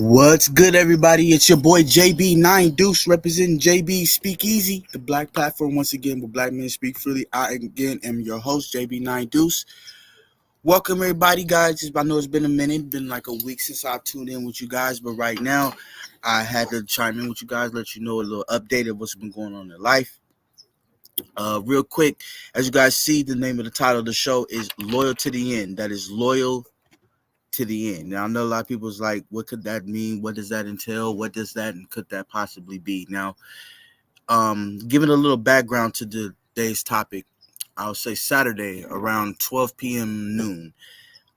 What's good, everybody? It's your boy JB9 Deuce representing JB Speakeasy, the black platform once again where black men speak freely. I again am your host, JB9 Deuce. Welcome, everybody, guys. I know it's been a minute, been like a week since I tuned in with you guys, but right now I had to chime in with you guys, let you know a little update of what's been going on in life. Real quick, as you guys see, the name of the title of the show is Loyal to the End. That is loyal to the end. Now, I know a lot of people's like, what could that mean? What does that entail? What does that and could that possibly be? Now, giving a little background to today's topic, I'll say Saturday around 12 p.m. noon,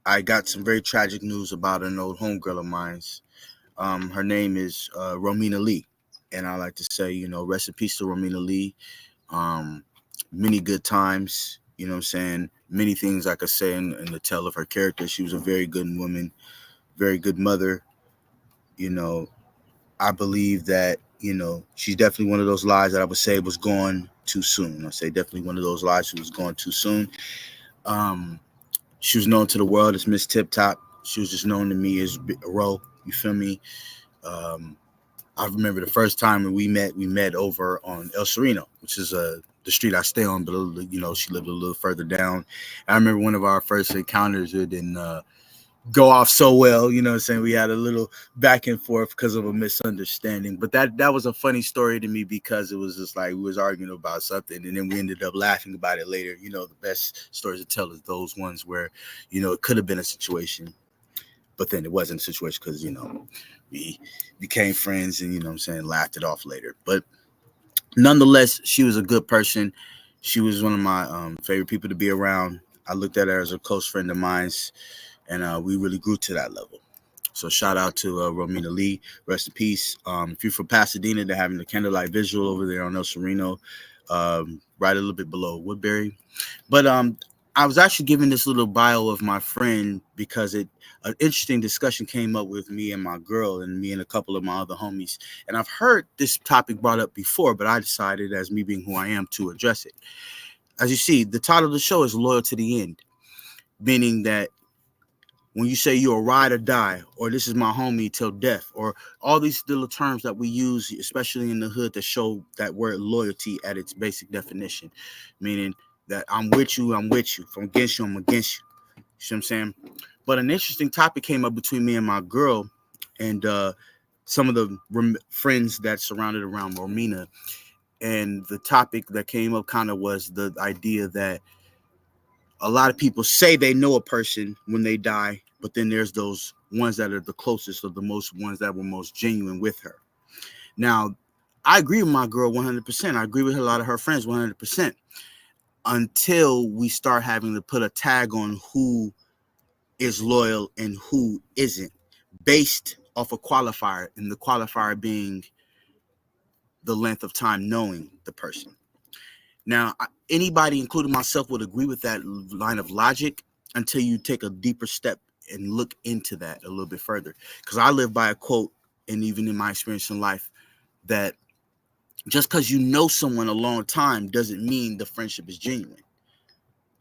I got some very tragic news about an old homegirl of mine's. Her name is Romina Lee. And I like to say, rest in peace to Romina Lee. Many good times, you know what I'm saying? Many things I could say in the tell of her character. She was a very good woman, very good mother. I believe that, she's definitely one of those lives that I would say was gone too soon. I say definitely one of those lives who was gone too soon. She was known to the world as Miss Tip Top. She was just known to me as Ro. You feel me? I remember the first time when we met over on El Sereno, which is the street I stay on, but she lived a little further down. I remember one of our first encounters. It didn't go off so well, you know what I'm saying? We had a little back and forth because of a misunderstanding. But that was a funny story to me because it was just like we was arguing about something and then we ended up laughing about it later. The best stories to tell is those ones where, it could have been a situation, but then it wasn't a situation because, we became friends and, laughed it off later. But nonetheless, she was a good person. She was one of my favorite people to be around. I looked at her as a close friend of mine, and we really grew to that level. So shout out to Romina Lee. Rest in peace. If you're from Pasadena, they're having the candlelight visual over there on El Sereno, right a little bit below Woodbury. But I was actually giving this little bio of my friend because an interesting discussion came up with me and my girl and me and a couple of my other homies. And I've heard this topic brought up before, but I decided, as me being who I am, to address it. As you see, the title of the show is Loyal to the End, meaning that when you say you're a ride or die, or this is my homie till death, or all these little terms that we use, especially in the hood, that show that word loyalty at its basic definition, meaning that I'm with you. If I'm against you, I'm against you. You see what I'm saying? But an interesting topic came up between me and my girl and some of the friends that surrounded around Romina. And the topic that came up kind of was the idea that a lot of people say they know a person when they die, but then there's those ones that are the closest or the most ones that were most genuine with her. Now, I agree with my girl 100%. I agree with a lot of her friends 100%. Until we start having to put a tag on who is loyal and who isn't, based off a qualifier, and the qualifier being the length of time knowing the person. Now, anybody, including myself, would agree with that line of logic until you take a deeper step and look into that a little bit further. Because I live by a quote, and even in my experience in life, that just because you know someone a long time doesn't mean the friendship is genuine.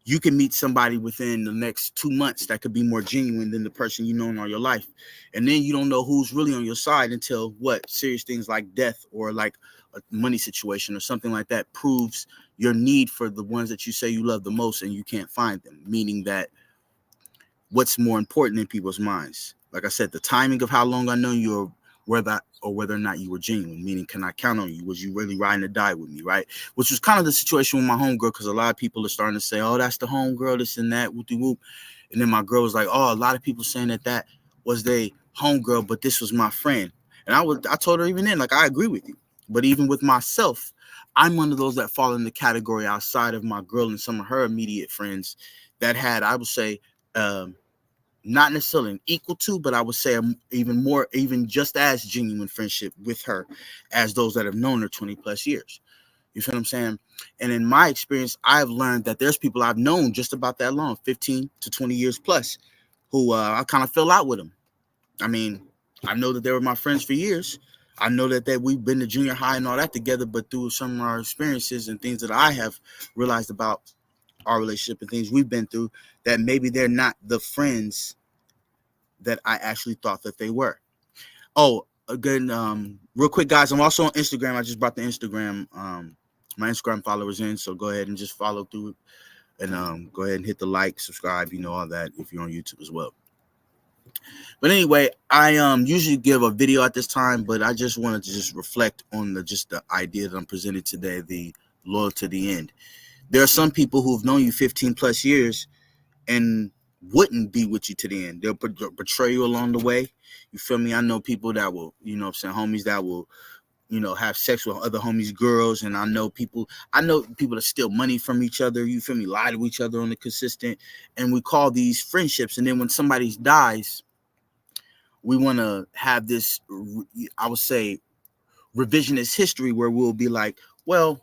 You can meet somebody within the next 2 months that could be more genuine than the person you've known all your life. And then you don't know who's really on your side until serious things like death or like a money situation or something like that proves your need for the ones that you say you love the most and you can't find them. Meaning that what's more important in people's minds? Like I said, the timing of how long I know you or whether or not you were genuine, meaning can I count on you? Was you really riding or die with me, right? Which was kind of the situation with my homegirl, because a lot of people are starting to say, oh, that's the homegirl, this and that, whoopty whoop. And then my girl was like, oh, a lot of people saying that was their homegirl, but this was my friend. And I told her even then, like, I agree with you. But even with myself, I'm one of those that fall in the category outside of my girl and some of her immediate friends that had, I would say, not necessarily an equal to, but I would say even just as genuine friendship with her as those that have known her 20 plus years. You feel what I'm saying? And in my experience, I've learned that there's people I've known just about that long, 15 to 20 years plus, who I kind of fell out with them. I mean, I know that they were my friends for years. I know that we've been to junior high and all that together, but through some of our experiences and things that I have realized about our relationship and things we've been through, that maybe they're not the friends that I actually thought that they were. Oh, again, real quick, guys, I'm also on Instagram. I just brought the Instagram, my Instagram followers in, so go ahead and just follow through it, and go ahead and hit the like, subscribe, all that if you're on YouTube as well. But anyway, I usually give a video at this time, but I just wanted to just reflect on the idea that I'm presenting today, the loyal to the end. There are some people who've known you 15 plus years and wouldn't be with you to the end. They'll betray you along the way. You feel me? I know people that will, homies that will, have sex with other homies' girls, and I know people that steal money from each other. You feel me? Lie to each other on the consistent, and we call these friendships. And then when somebody dies, we want to have this, I would say, revisionist history where we'll be like, well,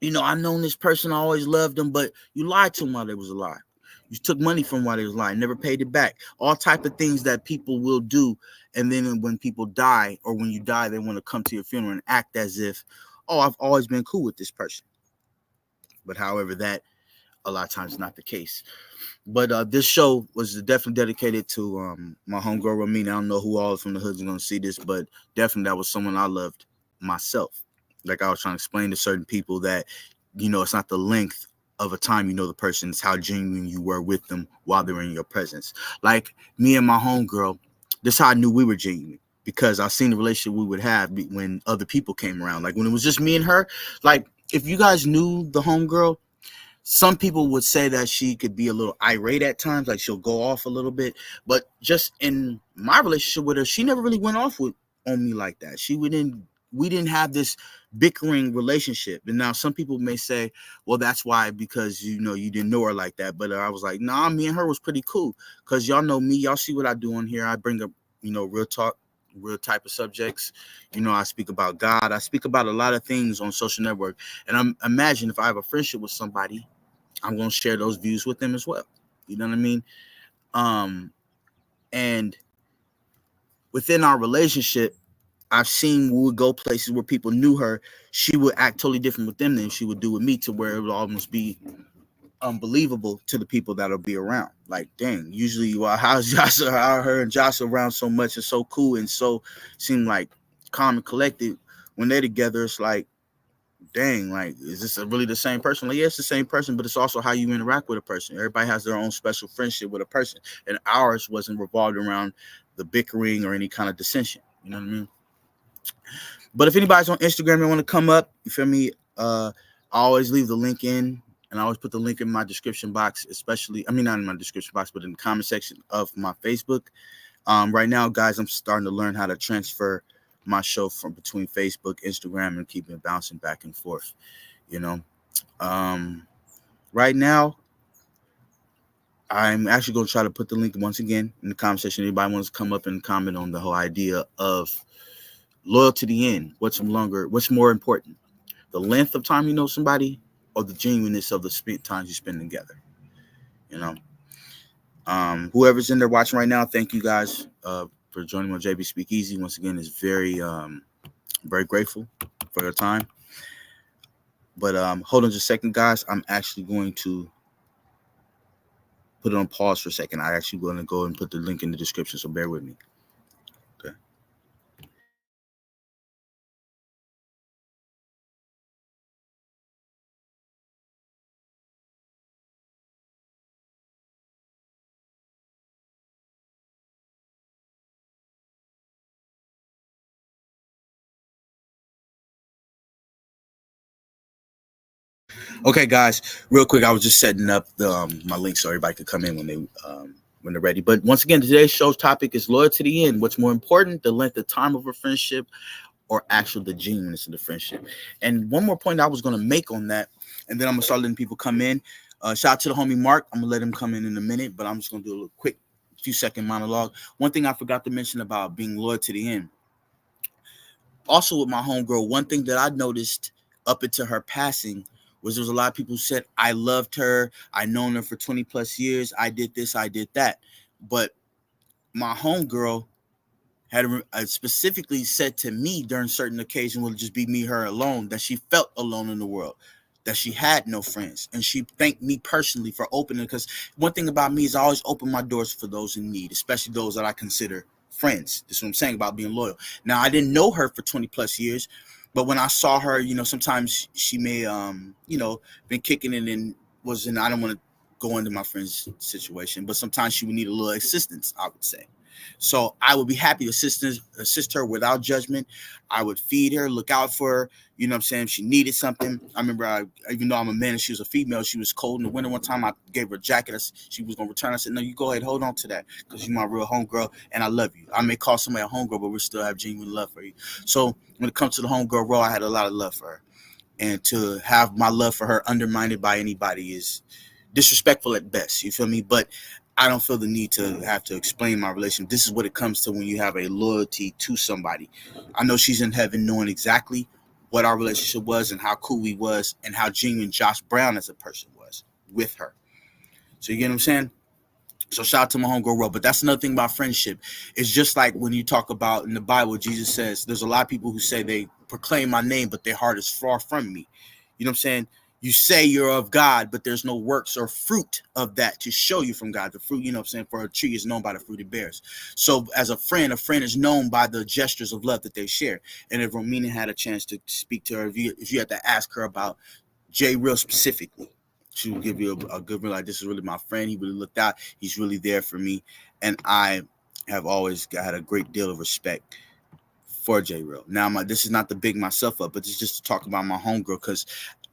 I've known this person, I always loved them, but you lied to them while they was alive. You took money from while they was alive, never paid it back. All type of things that people will do. And then when people die, or when you die, they want to come to your funeral and act as if, oh, I've always been cool with this person. But however, that a lot of times is not the case. But this show was definitely dedicated to my homegirl Ramina. I don't know who all from the hood is going to see this, but definitely that was someone I loved myself. Like I was trying to explain to certain people that, it's not the length of a time you know the person, it's how genuine you were with them while they were in your presence. Like me and my homegirl, this is how I knew we were genuine, because I seen the relationship we would have when other people came around. Like when it was just me and her, like if you guys knew the homegirl, some people would say that she could be a little irate at times, like she'll go off a little bit. But just in my relationship with her, she never really went off on me like that. We didn't have this bickering relationship. And now some people may say, well, that's why, because you didn't know her like that. But I was like, nah, me and her was pretty cool, because y'all know me, y'all see what I do on here. I bring up real talk, real type of subjects. I speak about God, I speak about a lot of things on social network. And imagine if I have a friendship with somebody, I'm going to share those views with them as well. You know what I mean? And within our relationship, I've seen we would go places where people knew her. She would act totally different with them than she would do with me, to where it would almost be unbelievable to the people that'll be around. Like, dang, usually, well, how's Joshua, how her and Joshua around so much and so cool and so seem like calm and collected. When they're together, it's like, dang, like, is this really the same person? Like, yeah, it's the same person, but it's also how you interact with a person. Everybody has their own special friendship with a person, and ours wasn't revolved around the bickering or any kind of dissension. You know what I mean? But if anybody's on Instagram and want to come up, you feel me? I always leave the link in, and I always put the link in my description box, not in my description box, but in the comment section of my Facebook. Right now, guys, I'm starting to learn how to transfer my show from between Facebook, Instagram, and keeping it bouncing back and forth. Right now, I'm actually going to try to put the link once again in the comment section. Anybody wants to come up and comment on the whole idea of loyal to the end? What's more important, the length of time you know somebody, or the genuineness of the times you spend together? Whoever's in there watching right now, thank you guys for joining me on JB Speakeasy. Once again, is very very grateful for your time. But hold on just a second, guys. I'm actually going to put it on pause for a second. I actually going to go and put the link in the description, so bear with me. Okay. Okay, guys, real quick, I was just setting up my link so everybody could come in when they're ready. But once again, today's show's topic is loyal to the end. What's more important, the length of time of a friendship, or actually the genuineness of the friendship? And one more point I was going to make on that, and then I'm going to start letting people come in. Shout out to the homie Mark. I'm going to let him come in a minute, but I'm just going to do a little quick few-second monologue. One thing I forgot to mention about being loyal to the end. Also with my homegirl, one thing that I noticed up until her passing was there was a lot of people who said, I loved her, I known her for 20 plus years, I did this, I did that. But my homegirl had specifically said to me during certain occasions, will just be me, her alone, that she felt alone in the world, that she had no friends. And she thanked me personally for opening, because one thing about me is I always open my doors for those in need, especially those that I consider friends. This is what I'm saying about being loyal. Now, I didn't know her for 20 plus years, but when I saw her, sometimes she may, been kicking it and wasn't, I don't want to go into my friend's situation, but sometimes she would need a little assistance, I would say. So I would be happy to assist her without judgment. I would feed her, look out for her. You know what I'm saying? If she needed something. I remember, even though I'm a man and she was a female, she was cold in the winter one time. I gave her a jacket. She was going to return. I said, no, you go ahead, hold on to that because you're my real homegirl and I love you. I may call somebody a homegirl, but we still have genuine love for you. So when it comes to the homegirl role, I had a lot of love for her. And to have my love for her undermined by anybody is disrespectful at best. You feel me? But I don't feel the need to have to explain my relationship. This is what it comes to when you have a loyalty to somebody. I know she's in heaven knowing exactly what our relationship was and how cool we was and how genuine Josh Brown as a person was with her. So you get what I'm saying? So shout out to my homegirl Ro. But that's another thing about friendship. It's just like when you talk about in the Bible, Jesus says there's a lot of people who say they proclaim my name, but their heart is far from me. You know what I'm saying? You say you're of God, but there's no works or fruit of that to show you from God. The fruit, you know what I'm saying, for a tree is known by the fruit it bears. So as a friend is known by the gestures of love that they share. And if Romina had a chance to speak to her, if you had to ask her about Jay Real specifically, she will give you a good real, like, this is really my friend. He really looked out. He's really there for me. And I have always had a great deal of respect for J Real. Now, this is not to big myself up, but it's just to talk about my homegirl because,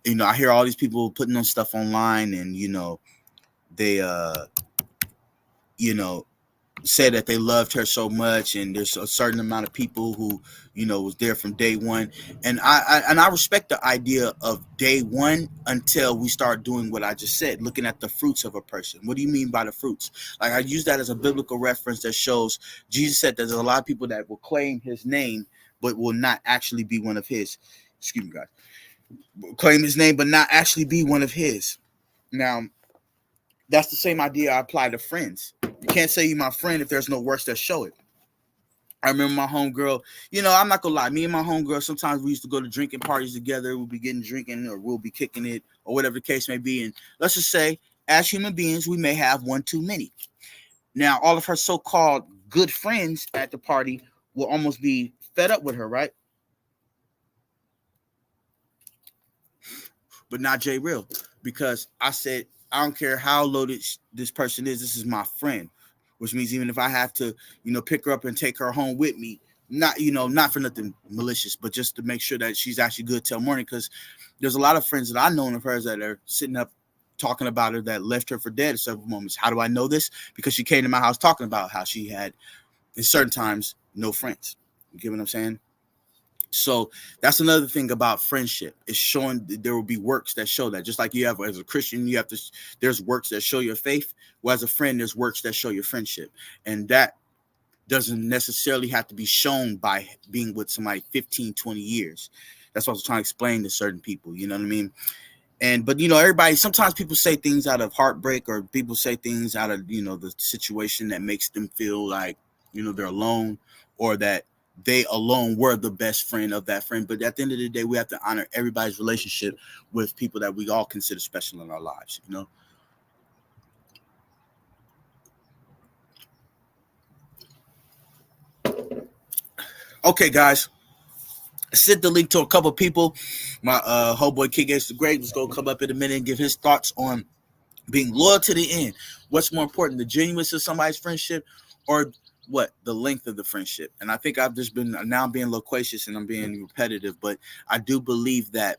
I hear all these people putting on stuff online and, they, say that they loved her so much, and there's a certain amount of people who was there from day one, and I respect the idea of day one until we start doing what I just said, looking at the fruits of a person. What do you mean by the fruits? Like, I use that as a biblical reference that shows Jesus said there's a lot of people that will claim his name but will not actually be one of his. Excuse me, guys. Claim his name but not actually be one of his. Now, that's the same idea I apply to friends. You can't say you're my friend if there's no works that show it. I remember my homegirl, I'm not gonna lie, me and my homegirl, sometimes we used to go to drinking parties together. We'll be getting drinking or we'll be kicking it or whatever the case may be. And let's just say, as human beings, we may have one too many. Now, all of her so-called good friends at the party will almost be fed up with her, right? But not J Real, because I said, I don't care how loaded this person is, this is my friend, which means even if I have to, pick her up and take her home with me, not for nothing malicious, but just to make sure that she's actually good till morning, because there's a lot of friends that I've known of hers that are sitting up talking about her that left her for dead at several moments. How do I know this? Because she came to my house talking about how she had, in certain times, no friends. You get what I'm saying? So that's another thing about friendship. It's showing there will be works that show that. Just like you have as a Christian, there's works that show your faith. Well, as a friend, there's works that show your friendship. And that doesn't necessarily have to be shown by being with somebody 15, 20 years. That's what I was trying to explain to certain people. You know what I mean? But everybody, sometimes people say things out of heartbreak, or people say things out of, the situation that makes them feel like, they're alone, or that they alone were the best friend of that friend. But at the end of the day, we have to honor everybody's relationship with people that we all consider special in our lives, Okay, guys. I sent the link to a couple of people. My homeboy King Ace the Great was going to come up in a minute and give his thoughts on being loyal to the end. What's more important, the genuineness of somebody's friendship, or what, the length of the friendship? And I think I've just been, now I'm being loquacious and I'm being repetitive, but I do believe that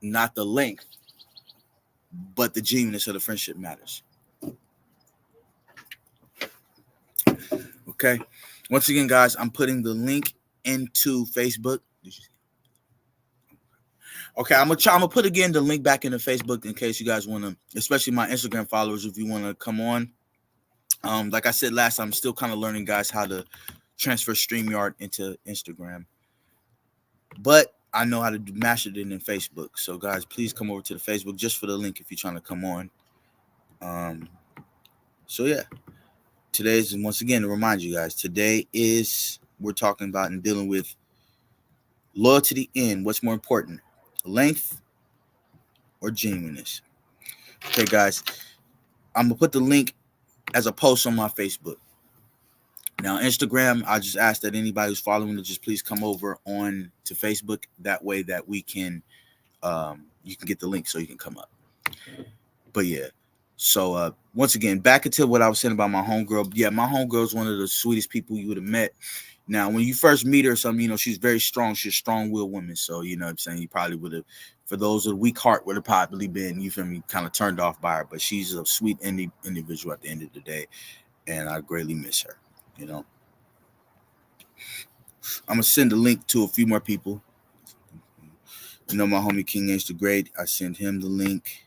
not the length, but the genuineness of the friendship matters. Okay. Once again, guys, I'm putting the link into Facebook. Okay, I'm gonna put again the link back into Facebook in case you guys want to, especially my Instagram followers, if you want to come on. Like I said last time, I'm still kind of learning, guys, how to transfer StreamYard into Instagram, but I know how to master it in Facebook. So, guys, please come over to the Facebook just for the link if you're trying to come on. So yeah, today's, once again, to remind you guys, today is, we're talking about and dealing with loyal to the end. What's more important, length or genuineness? Okay, guys, I'm gonna put the link as a post on my Facebook. Now, Instagram, I just ask that anybody who's following to just please come over on to Facebook. That way that we can you can get the link so you can come up. But yeah. So once again, back into what I was saying about my homegirl. Yeah, my homegirl is one of the sweetest people you would have met. Now, when you first meet her or something, she's very strong. She's a strong-willed woman. So, what I'm saying, you probably would have, for those with a weak heart, would have probably been, you feel me, kind of turned off by her. But she's a sweet individual at the end of the day. And I greatly miss her, you know. I'm going to send a link to a few more people. My homie King H the Great, I sent him the link.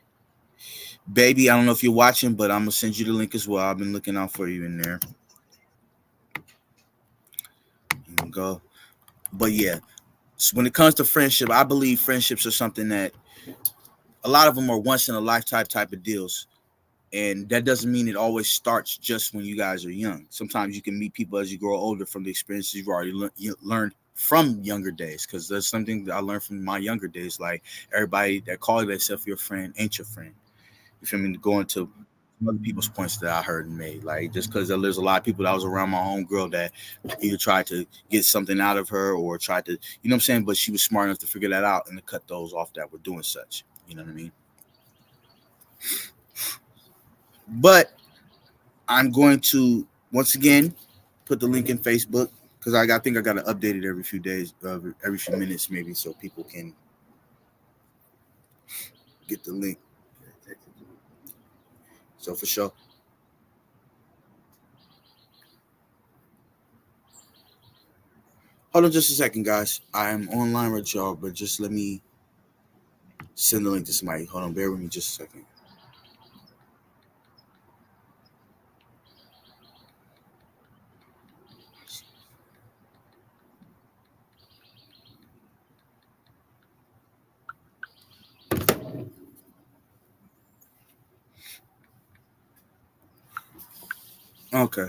Baby, I don't know if you're watching, but I'm going to send you the link as well. I've been looking out for you in there. Here we go. But yeah, so when it comes to friendship, I believe friendships are something that a lot of them are once in a lifetime type of deals. And that doesn't mean it always starts just when you guys are young. Sometimes you can meet people as you grow older from the experiences you've already learned from younger days. Because there's something that I learned from my younger days. Like everybody that calls themselves your friend ain't your friend. You feel me? Going to other people's points that I heard and made. Like just because there's a lot of people that was around my homegirl that either tried to get something out of her or tried to, what I'm saying? But she was smart enough to figure that out and to cut those off that were doing such. You know what I mean? But I'm going to once again put the link in Facebook because I think I got to update it every few days, every few minutes maybe, so people can get the link. So for sure. Hold on just a second, guys. I am online with y'all, but just let me send the link to somebody. Hold on, bear with me just a second. Okay.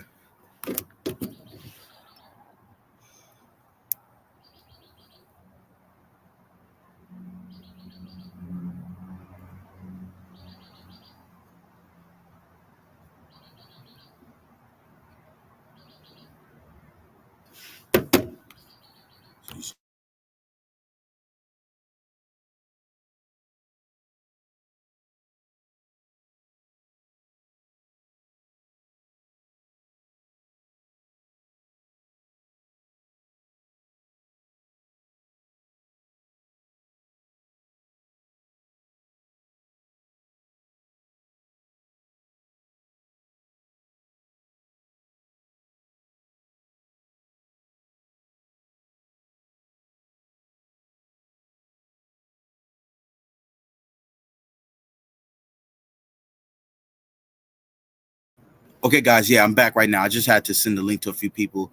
Okay, guys. Yeah, I'm back right now. I just had to send the link to a few people.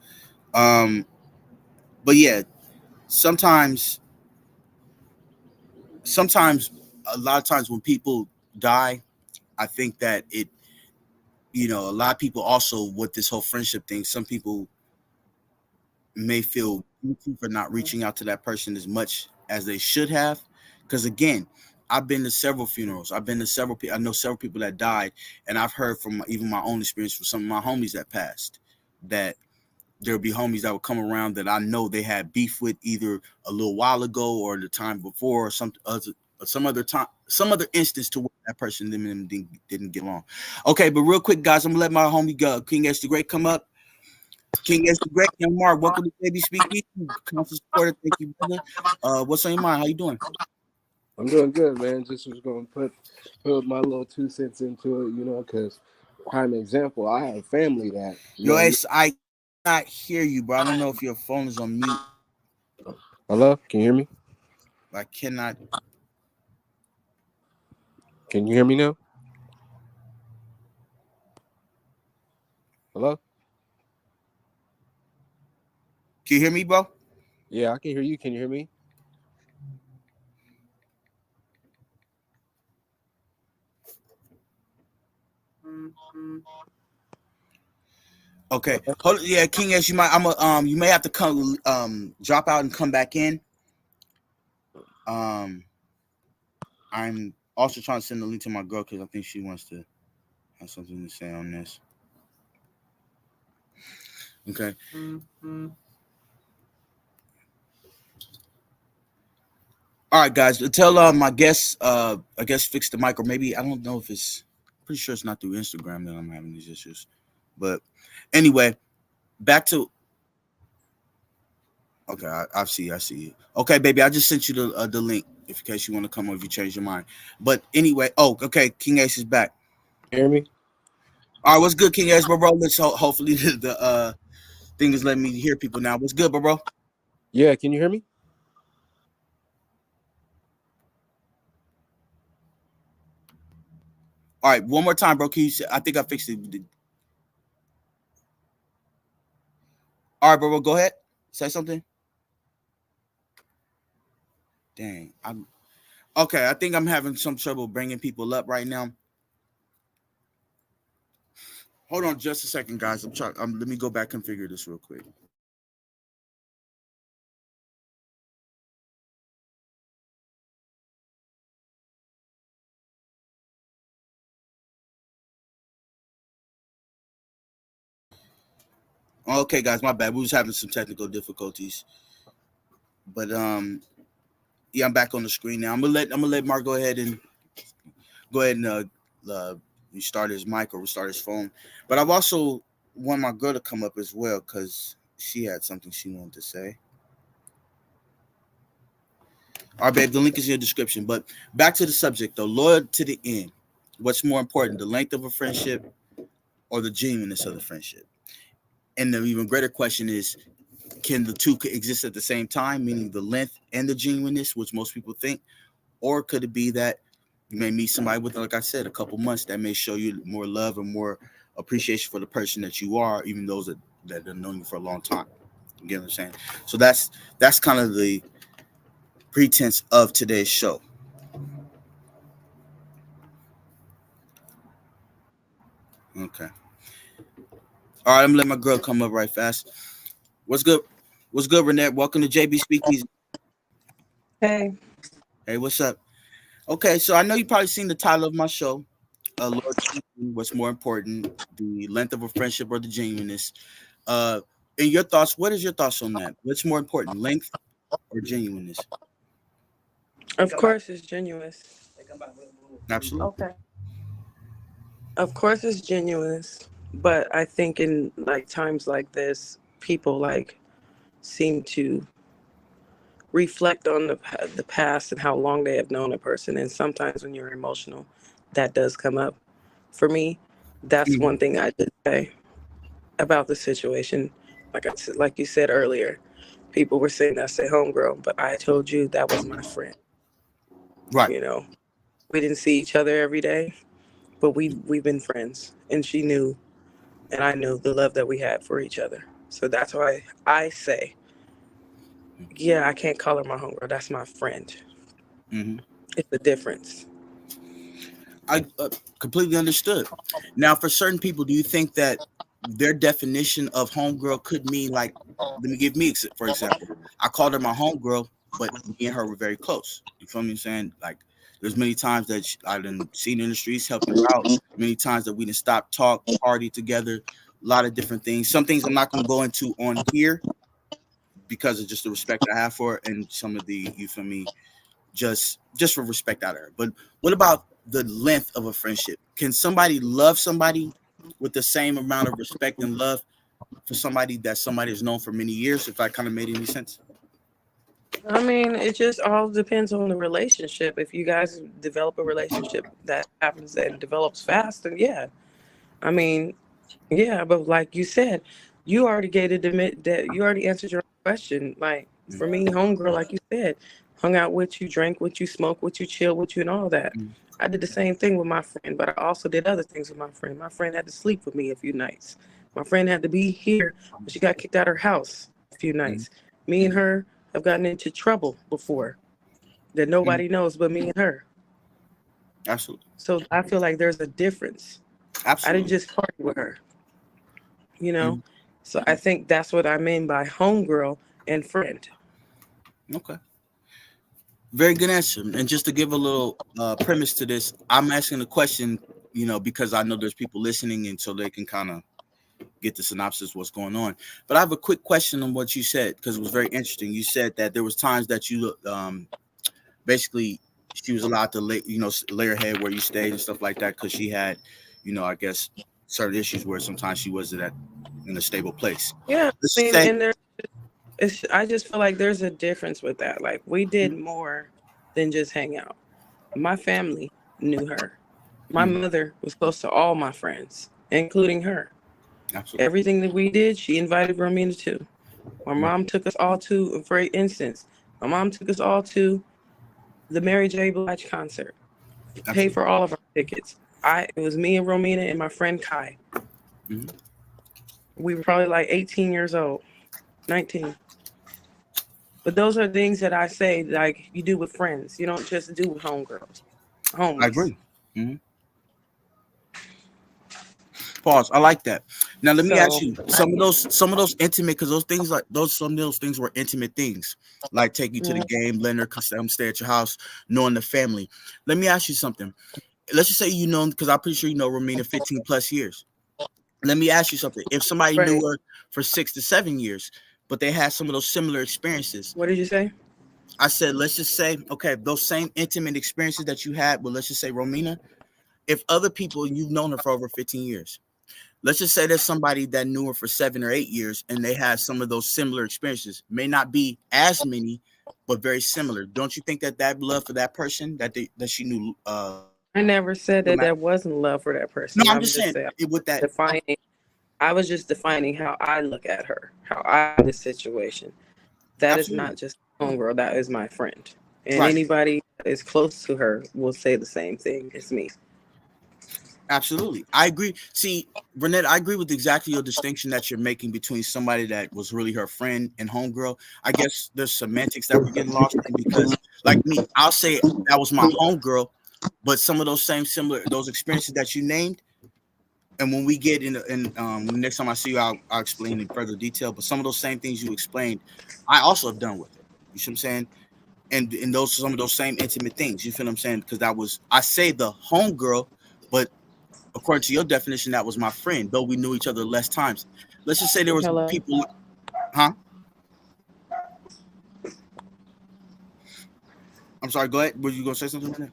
Um, but yeah, sometimes, sometimes, a lot of times when people die, I think that a lot of people also with this whole friendship thing, some people may feel guilty for not reaching out to that person as much as they should have. Because again, I've been to several funerals. I've been to several people. I know several people that died, and I've heard from even my own experience from some of my homies that passed that there'll be homies that would come around that I know they had beef with either a little while ago or the time before or some other time, some other instance to where that person didn't get along. Okay, but real quick, guys, I'm gonna let my homie King S the Great come up. King S the Great, Young Mark, welcome to Baby Speak Me. Constant supporter, thank you, brother. What's on your mind? How you doing? I'm doing good, man. Just was going to put my little 2 cents into it, because prime example, I have family that, Yo, S, I cannot hear you, bro. I don't know if your phone is on mute. Hello? Can you hear me? I cannot. Can you hear me now? Hello? Can you hear me, bro? Yeah, I can hear you. Can you hear me? Okay. Hold. Yeah, King S, you may have to come drop out and come back in. Um, I'm also trying to send the link to my girl because I think she wants to have something to say on this. Okay. All right, guys. Tell my guest. I guess fix the mic, or maybe I don't know if it's. Pretty sure it's not through Instagram that I'm having these issues. But anyway, back to. Okay, I see. I see. Okay, baby, I just sent you the link if in case you want to come over if you change your mind. But anyway, oh, okay, King Ace is back. Can you hear me? All right, what's good, King Ace, bro? Let's hopefully the thing is letting me hear people now. What's good, bro? Yeah, can you hear me? All right, one more time, bro. Can you? I think I fixed it. All right, bro. Go ahead. Say something. Dang, I'm okay. I think I'm having some trouble bringing people up right now. Hold on, just a second, guys. I'm trying. Let me go back and configure this real quick. Okay, guys, my bad. We was having some technical difficulties, but yeah, I'm back on the screen now. I'm gonna let Mark go ahead and restart his mic or restart his phone. But I've also want my girl to come up as well because she had something she wanted to say. All right, babe, the link is in your description. But back to the subject though, loyal to the end. What's more important, the length of a friendship or the genuineness of the friendship? And the even greater question is, can the two exist at the same time, meaning the length and the genuineness, which most people think, or could it be that you may meet somebody with, like I said, a couple months that may show you more love and more appreciation for the person that you are, even those that have known you for a long time. You get what I'm saying? So that's kind of the pretense of today's show. Okay. All right, I'm gonna let my girl come up right fast. What's good? What's good, Renette? Welcome to JB Speakeasy. Hey, Hey, what's up? Okay, so I know you probably seen the title of my show, Lord, what's more important, the length of a friendship or the genuineness? Uh, in your thoughts, what is your thoughts on that? What's more important, length or genuineness? of course it's genuine. Absolutely. Okay. Of course it's genuine, but I think in like times like this, people like seem to reflect on the past and how long they have known a person, and sometimes when you're emotional, that does come up. For me, that's Mhm. one thing I did say about the situation. Like I said, like you said earlier, people were saying that's a homegirl, but I told you that was my friend. Right. You know, we didn't see each other every day, but we've been friends, and she knew, and I knew the love that we had for each other. So that's why I say, yeah, I can't call her my homegirl. That's my friend. Hmm. It's the difference. I completely understood. Now, for certain people, do you think that their definition of homegirl could mean like, let me give me for example, I called her my homegirl, but me and her were very close. You feel me? Saying like, there's many times that I done seen her in the streets, helped her out. Many times that we didn't stop, talk, party together. A lot of different things. Some things I'm not going to go into on here because of just the respect I have for her and some of the you feel me just for respect out of her. But what about the length of a friendship? Can somebody love somebody with the same amount of respect and love for somebody that somebody has known for many years? If that kind of made any sense. I mean, it just all depends on the relationship. If you guys develop a relationship that happens and develops fast, then yeah. I mean, yeah, but like you said, you already gave it admit that you already answered your own question. Like for me, homegirl, like you said, hung out with you, drank with you, smoked with you, chilled with you, and all that. Mm-hmm. I did the same thing with my friend, but I also did other things with my friend. My friend had to sleep with me a few nights. My friend had to be here when she got kicked out of her house a few Mm-hmm. nights. Me and her have gotten into trouble before that Mm-hmm. nobody knows but me and her. Absolutely. So I feel like there's a difference. I didn't Absolutely. just party with her, you know? Mm-hmm. So I think that's what I mean by homegirl and friend. Okay. Very good answer. And just to give a little premise to this, I'm asking the question, because I know there's people listening, and so they can kind of get the synopsis of what's going on. But I have a quick question on what you said because it was very interesting. You said that there was times that you basically she was allowed to lay her head where you stayed and stuff like that because she had, I guess certain issues where sometimes she wasn't in a stable place. Yeah, Let's I just mean, say, and I just feel like there's a difference with that. Like we did more than just hang out. My family knew her. My mm, mother was close to all my friends, including her. absolutely, Everything that we did, she invited Romina to. My right, mom took us all to, for instance, my mom took us all to the Mary J. Blige concert. Paid absolutely. for all of our tickets. It was me and Romina and my friend Kai. Hmm. We were probably like 18 years old, 19. But those are things that I say like you do with friends. You don't just do with homegirls, I homies. agree. Hmm. Pause. I like that. Now let me ask So you some of those intimate because those things like those some of those things were intimate things, like take you to the mhm. game, letting her come stay at your house, knowing the family. Let me ask you something. Let's just say because I'm pretty sure you know Romina 15 plus years. Let me ask you something. If somebody knew Right. her for 6 to 7 years, but they had some of those similar experiences, What did you say? I said, let's just say, okay, those same intimate experiences that you had, but let's just say Romina, if other people you've known her for over 15 years, let's just say there's somebody that knew her for 7 or 8 years and they had some of those similar experiences, may not be as many, but very similar. Don't you think that love for that person that she knew I never said still that matter? there wasn't love for that No, person. I'm I was just just saying saying it with that. defining. I was just defining how I look at her, how I this situation. That is not Absolutely. just homegirl. That is my friend, and Right. anybody that is close to her will say the same thing as me. Absolutely. I agree. See, Burnett, I agree with exactly your distinction that you're making between somebody that was really her friend and homegirl. I guess there's semantics that we're getting lost in because, like me, I'll say that was my homegirl, but some of those similar those experiences that you named, and when we get next time I see you, I'll explain in further detail. But some of those same things you explained, I also have done with her. You see what I'm saying? And those some of those same intimate things. You feel what I'm saying? Because that was I say the homegirl, but according to your definition, that was my friend, though we knew each other less times. Let's just say there was Hello. people, huh? I'm sorry. Go ahead. Were you gonna say something right now?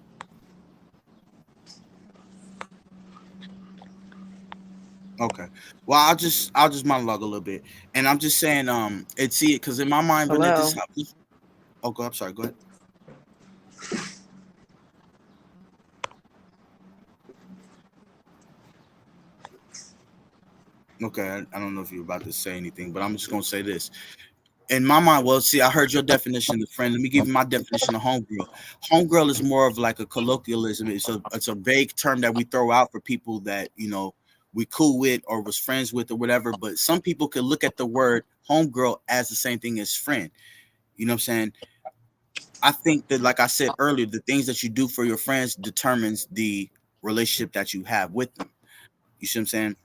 Okay. Well, I'll just monologue a little bit, and I'm just saying, it's see it because in my mind, Burnett, this Hello. is how. Oh, go. I'm sorry. Go ahead. Okay. I don't know if you're about to say anything, but I'm just gonna say this. In my mind, well, see, I heard your definition of friend. Let me give you my definition of homegirl. Homegirl is more of like a colloquialism. It's a vague term that we throw out for people that we cool with or was friends with or whatever. But some people could look at the word homegirl as the same thing as friend. You know what I'm saying? I think that, like I said earlier, the things that you do for your friends determines the relationship that you have with them. You see what I'm saying?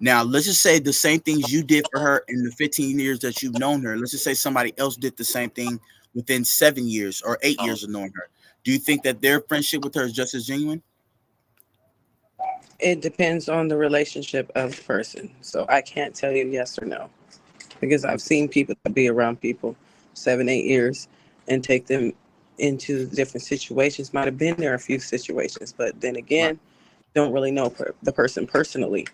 Now, let's just say the same things you did for her in the 15 years that you've known her. Let's just say somebody else did the same thing within 7 years or 8 years of knowing her. Do you think that their friendship with her is just as genuine? It depends on the relationship of the person. So I can't tell you yes or no because I've seen people that be around people 7, 8 years and take them into different situations. Might have been there a few situations, but then Right. again, don't really know the person personally.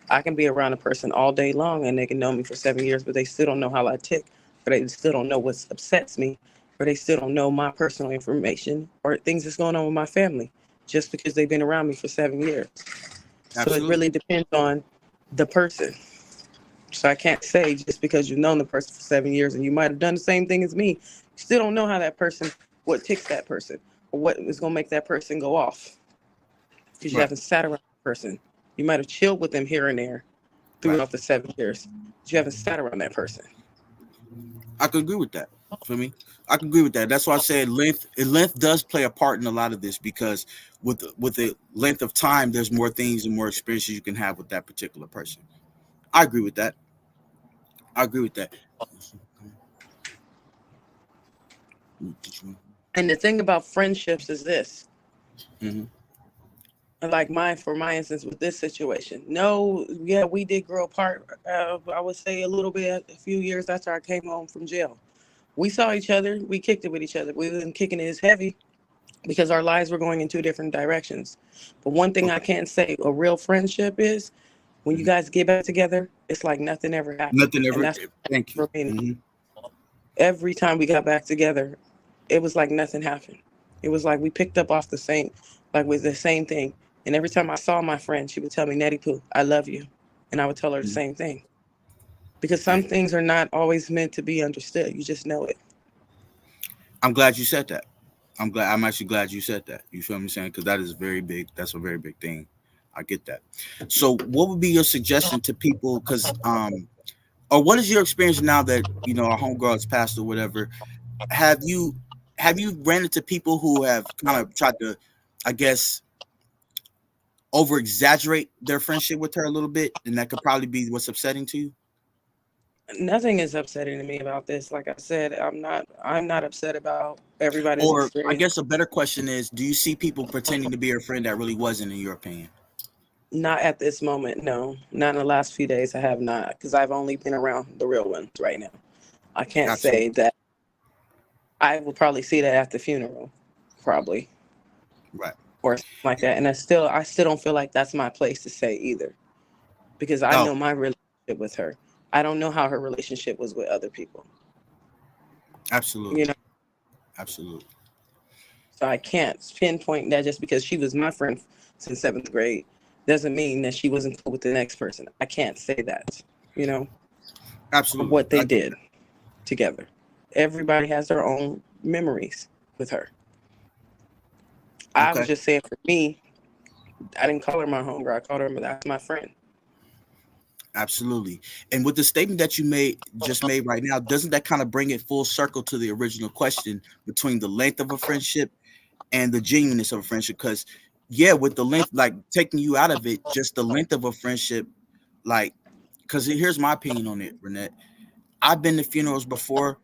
I can be around a person all day long and they can know me for 7 years, but they still don't know how I tick, or they still don't know what upsets me, or they still don't know my personal information or things that's going on with my family just because they've been around me for 7 years. So it Absolutely. really depends on the person. So I can't say just because you've known the person for 7 years and you might have done the same thing as me, you still don't know how that person, what ticks that person, or what is going to make that person go off because you Right. haven't sat around the person. You might have chilled with them here and there Right. throughout the 7 years, but you haven't sat around that person. I could agree with that. For me, I can agree with that. That's why I said length does play a part in a lot of this because with the length of time, there's more things and more experiences you can have with that particular person. I agree with that. I agree with that. And the thing about friendships is this: Mm-hmm. like for my instance with this situation. No, yeah, we did grow apart. I would say a little bit, a few years after I came home from jail. We saw each other. We kicked it with each other. We wasn't kicking it as heavy because our lives were going in two different directions. But one thing I Okay. can say, a real friendship is when you Mhm. guys get back together, it's like nothing ever happened, Nothing and ever. that's Thank you. for me. Hmm. Every time we got back together, it was like nothing happened. It was like we picked up off the same, like with the same thing. And every time I saw my friend, she would tell me, Nettie Pooh, I love you. And I would tell her the same thing. Because some Hey, things are not always meant to be understood. You just know it. I'm glad you said that. I'm glad. I'm actually glad you said that. You feel me saying? Because that is very big. That's a very big thing. I get that. So, what would be your suggestion to people? Because, or what is your experience now that our homegirl has passed or whatever? Have you ran into people who have kind of tried to, I guess, over exaggerate their friendship with her a little bit, and that could probably be what's upsetting to you? Nothing is upsetting to me about this. Like I said, I'm not upset about everybody's Or I experience. guess a better question is, do you see people pretending to be her friend that really wasn't, in your opinion? Not at this moment, no. Not in the last few days. I have not, because I've only been around the real ones right now. I can't say Absolutely. that. I will probably see that at the funeral, probably, Right. or something like that. And I still don't feel like that's my place to say either, because I Oh, know my relationship with her. I don't know how her relationship was with other people. You absolutely. know, Absolutely. so I can't pinpoint that just because she was my friend since seventh grade doesn't mean that she wasn't cool with the next person. I can't say that. You know, or Absolutely. what they I get did that. together. Everybody has their own memories with her. I was Okay. just saying for me, I didn't call her my homegirl. I called her that's my friend. Absolutely. And with the statement that you made right now, doesn't that kind of bring it full circle to the original question between the length of a friendship and the genuineness of a friendship? Because yeah, with the length, like taking you out of it, just the length of a friendship, like, because here's my opinion on it, Renette. I've been to funerals before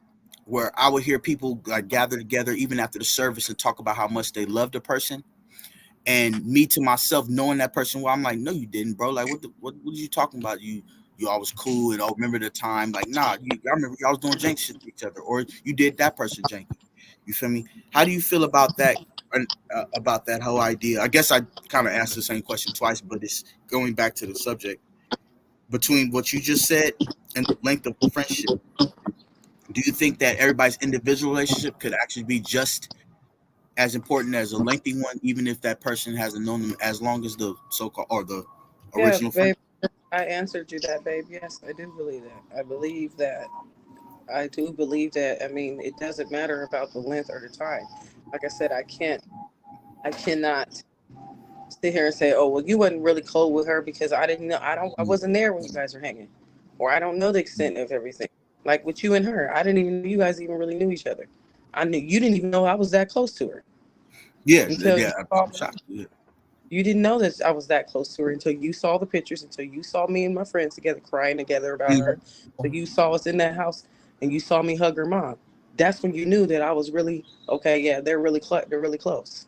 where I would hear people like gather together even after the service and talk about how much they loved a person. And me to myself knowing that person, well, I'm like, no, you didn't, bro. Like, what are you talking about? You always cool and remember the time. Like, nah, I remember y'all was doing jank shit to each other, or you did that person janky. You feel me? How do you feel about that? About that whole idea? I guess I kind of asked the same question twice, but it's going back to the subject between what you just said and the length of a friendship. Do you think that everybody's individual relationship could actually be just as important as a lengthy one, even if that person hasn't known them as long as the so-called or the Yeah, original friend? babe. I answered you that, babe. Yes, I do believe that. I believe that. I do believe that. I mean, it doesn't matter about the length or the time. Like I said, I cannot sit here and say, "Oh, well, you wasn't really cold with her because I didn't know. I Mm, wasn't there when you guys were hanging, or I don't know the extent of everything." Like with you and her, I didn't even know you guys even really knew each other. I knew you didn't even know I was that close to her yeah, until yeah. you saw I'm me. shocked. Yeah. You didn't know that I was that close to her until you saw the pictures, until you saw me and my friends together crying together about her. Mhm. So you saw us in that house and you saw me hug her mom. That's when you knew that I was really okay. Yeah, they're really close.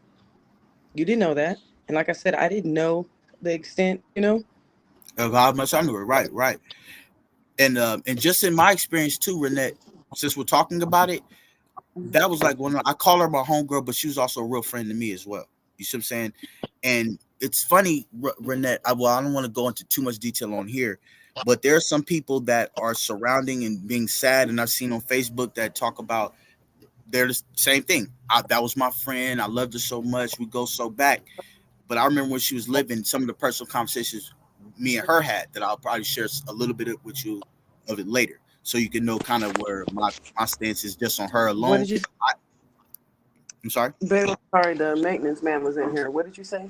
You didn't know that, and like I said, I didn't know the extent. You know. Of how much I knew her. Right, right. And just in my experience too, Renette, since we're talking about it, that was like I call her my homegirl, but she was also a real friend to me as well. You see what I'm saying? And it's funny, Renette. I don't want to go into too much detail on here, but there are some people that are surrounding and being sad, and I've seen on Facebook that talk about they're the same thing. That was my friend. I loved her so much. We go so back. But I remember when she was living, some of the personal conversations me and her had that I'll probably share a little bit with you of it later, so you can know kind of where my stance is just on her What alone. did you? I, I'm sorry. Babe, sorry, the maintenance man was in here. What did you say?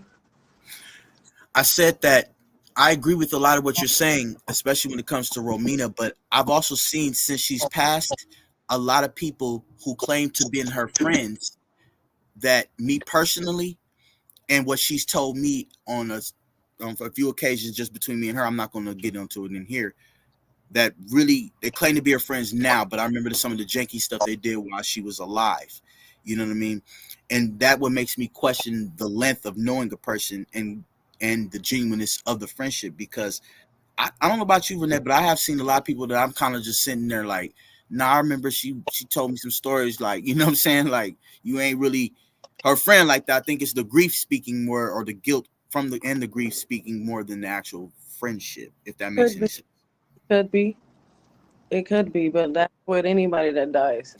I said that I agree with a lot of what you're saying, especially when it comes to Romina. But I've also seen since she's passed, a lot of people who claim to be her friends that me personally and what she's told me on a few occasions just between me and her. I'm not going to get into it in here. That really they claim to be her friends now, but I remember some of the janky stuff they did while she was alive. You know what I mean? And that what makes me question the length of knowing a person and the genuineness of the friendship, because I don't know about you, Renee, but I have seen a lot of people that I'm kind of just sitting there like, nah, I remember she told me some stories, like, you know what I'm saying? Like, you ain't really her friend like that. I think it's the grief speaking more, or the guilt from the and the grief speaking more than the actual friendship, if that makes Could any be, sense. could be, it could be, but that's with anybody that dies.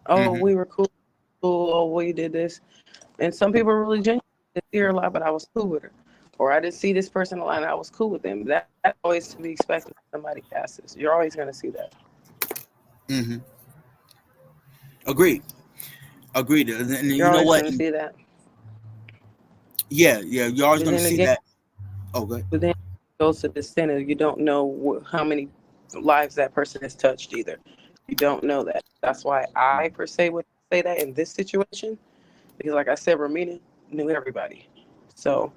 Oh, Mm-hmm. we were cool. Oh, we did this, and some people are really genuine. I didn't see her a lot, but I was cool with her. Or I didn't see this person a lot, and I was cool with them. That's always to be expected when somebody passes. You're always going to see that. Mm-hmm. Agreed. Agreed. And You're you know always what? going to see that. Yeah, yeah. You're always But gonna then see again, that. Oh, good. but then it goes to the center. You don't know how many lives that person has touched either. You don't know that. That's why I per se would say that in this situation, because like I said, Romina knew everybody. So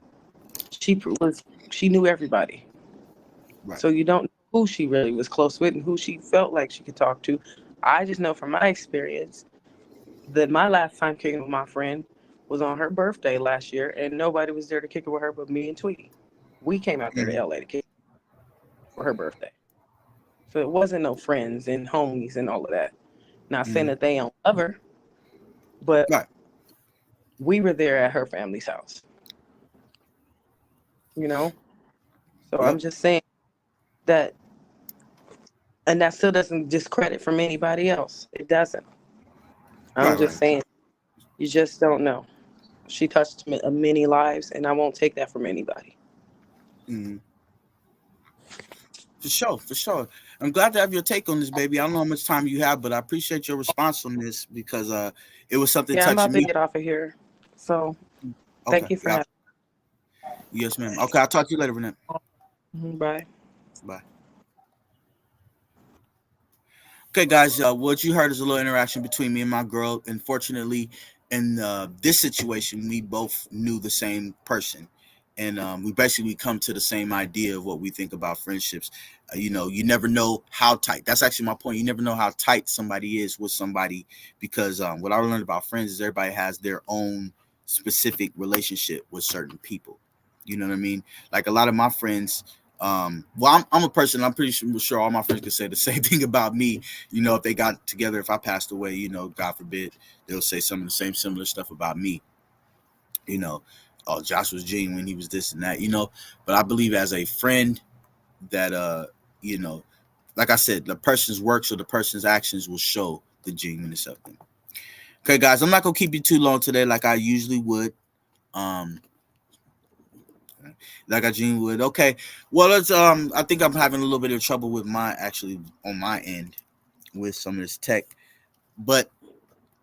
she knew everybody. Right. So you don't know who she really was close with and who she felt like she could talk to. I just know from my experience that my last time kicking with my friend was on her birthday last year, and nobody was there to kick it with her but me and Tweety. We came out there to Mm-hmm. LA to kick for her birthday. So it wasn't no friends and homies and all of that. Not saying Mm-hmm. that they don't love her, but Right. we were there at her family's house, you know? So I'm Yep. just saying that, and that still doesn't discredit from anybody else. It doesn't. I'm Right. just Right. saying, you just don't know. She touched many lives, and I won't take that from anybody. Mm-hmm. For sure, for sure. I'm glad to have your take on this, baby. I don't know how much time you have, but I appreciate your response on this, because it was something Yeah, I'm touching about to me. get off of here. So Okay. thank you for Yeah. having Yes, ma'am. Okay, I'll talk to you later, Renee. me. Bye. Bye. Okay, guys, what you heard is a little interaction between me and my girl. Unfortunately, in this situation, we both knew the same person, and we basically come to the same idea of what we think about friendships. You never know how tight. That's actually my point. You never know how tight somebody is with somebody, because what I learned about friends is everybody has their own specific relationship with certain people. You know what I mean? Like a lot of my friends. Well, I'm a person. I'm pretty sure all my friends could say the same thing about me. If they got together, if I passed away, God forbid, they'll say some of the same similar stuff about me. You know, oh, Josh was genuine, he was this and that, But I believe as a friend that you know, like I said, the person's works or the person's actions will show the genuineness of them. Okay, guys, I'm not gonna keep you too long today like I usually would. Um like I genuinely would. Okay. Well, let's I think I'm having a little bit of trouble with my actually on my end with some of this tech. But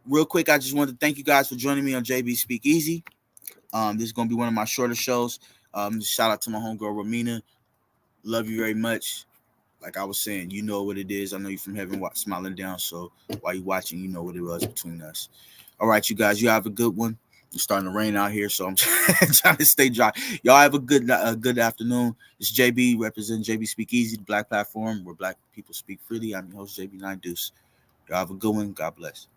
real quick, I just wanted to thank you guys for joining me on JB Speak Easy. This is gonna be one of my shorter shows. Shout out to my homegirl Romina. Love you very much. Like I was saying, you know what it is. I know you from heaven, smiling down. So while you watching, you know what it was between us. All right, you guys, you have a good one. It's starting to rain out here, so I'm trying to stay dry. Y'all have a good afternoon. It's JB representing JB Speak Easy, the Black platform where Black people speak freely. I'm your host JB Nine Deuce. Y'all have a good one. God bless.